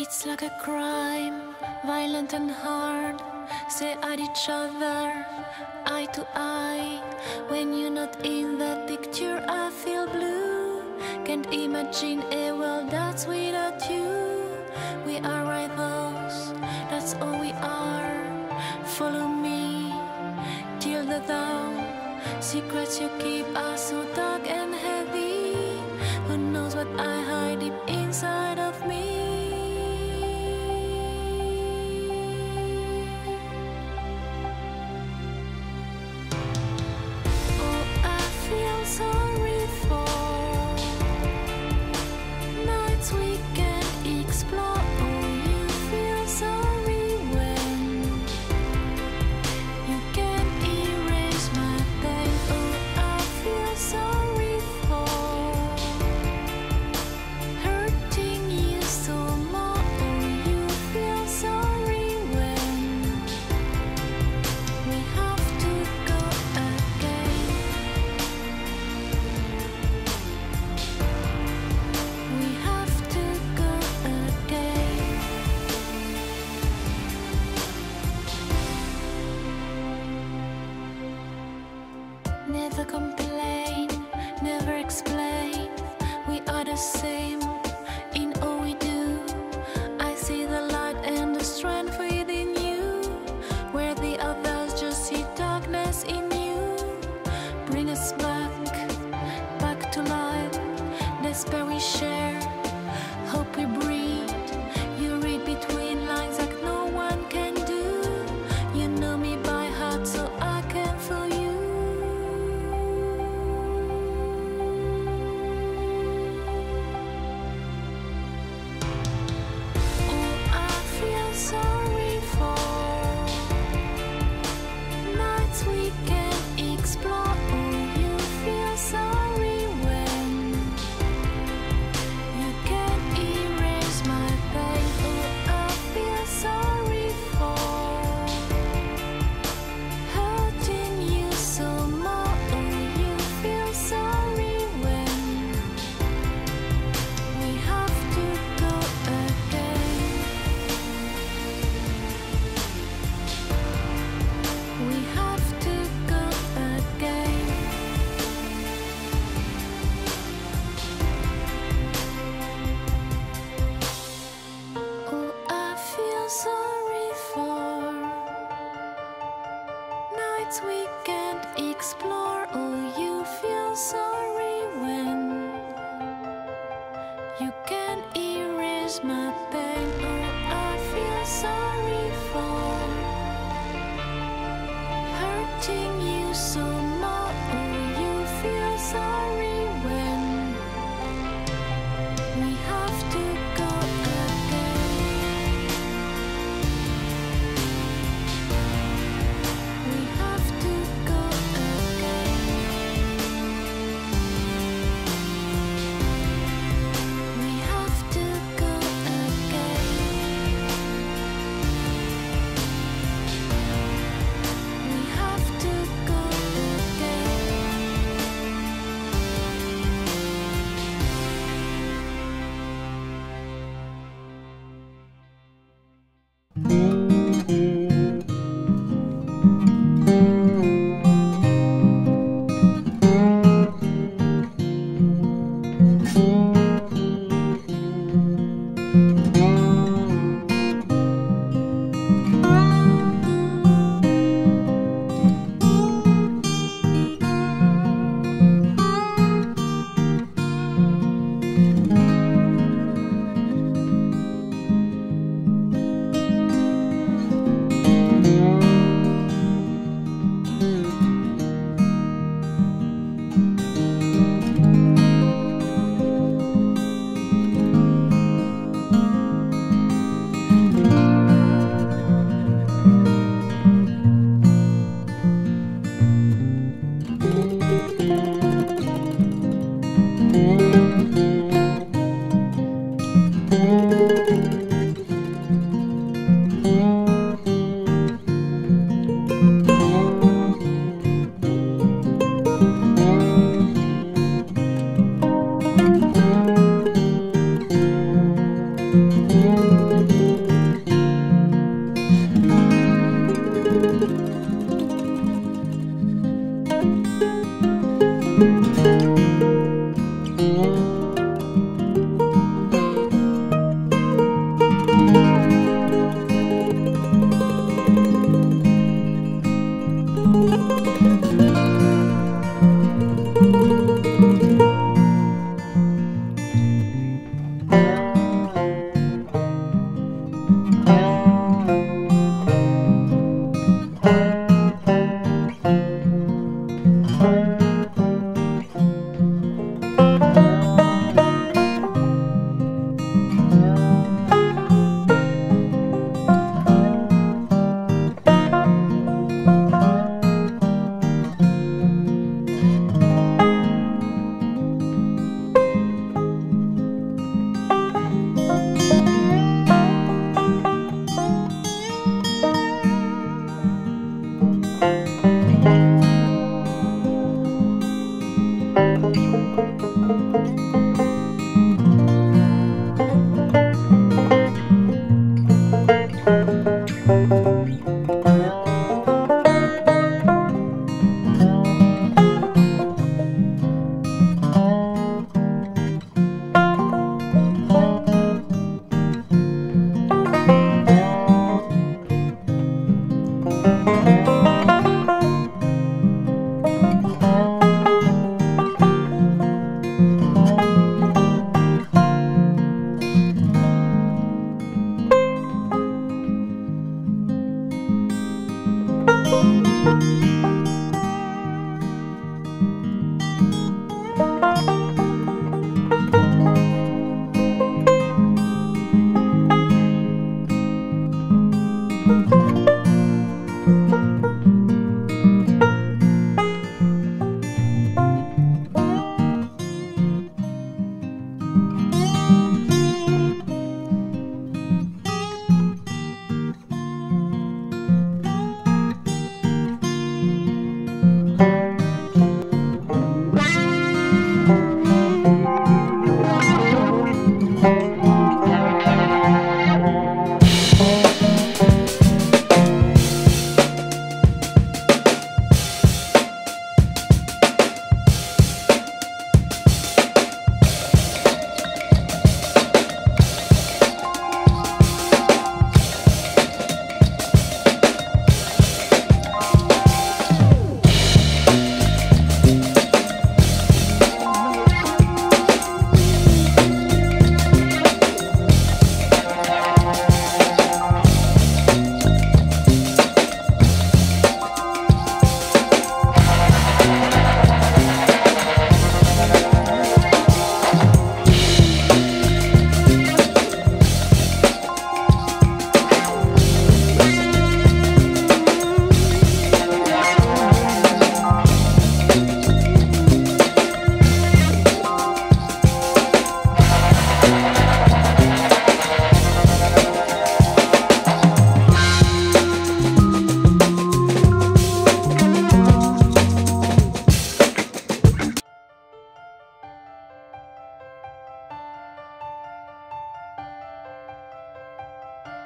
It's like a crime, violent and hard. Stare at each other, eye to eye. When you're not in the picture, I feel blue. Can't imagine a world that's without you. We are rivals, that's all we are. Follow me till the dawn. Secrets you keep are so dark and heavy. Who knows what I hide deep inside of me? Sorry for nights we can't explore. Oh, you feel sorry when you can't erase my pain. Oh, I feel sorry for hurting you so much. Oh, you feel sorry when we have to go again. We have to go again. Never complain, never explain. We are the same in all we do. I see the light and the strength within you, where the others just see darkness in you. Bring us back to life. Despair we share, hope we breathe. You read between lines like no one can do. You know me by heart, so I can feel you. Oh, I feel sorry for nights we can't explore. Oh, you feel sorry when you can't erase my pain. Oh, I feel sorry for hurting you so much. Oh, you feel sorry when we have to go again. We have to go again. Oh, I feel sorry for nights we can't explore. Oh, you feel sorry when you can't erase my pain. Oh, I feel sorry for hurting you so much. Oh, you feel sorry when we have to go again. We have to go again.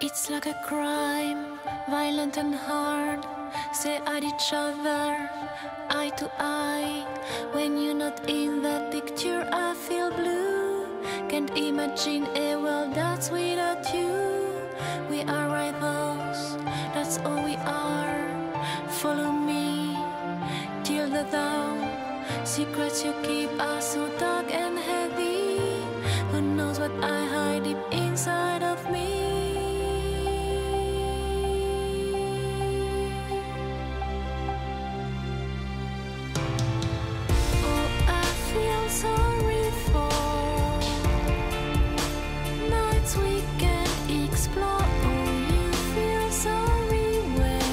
It's like a crime, violent and hard. Stare at each other, eye to eye. When you're not in that picture, I feel blue. Can't imagine a world that's without you. We are rivals, that's all we are. Follow me till the dawn. Secrets you keep are so dark and heavy. Who knows what I hide deep inside of me? Sorry for nights we can't explore. Oh, you feel sorry when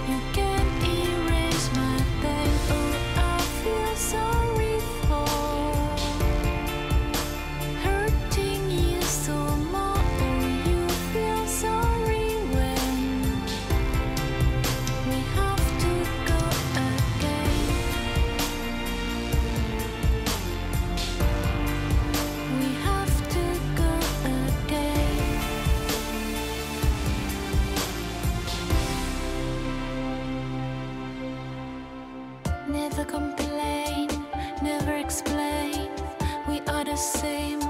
you can't erase my pain. Oh, I feel sorry for hurting you so much. Oh, you feel sorry when we have to go again. We have to go again. Never complain, never explain. We are the same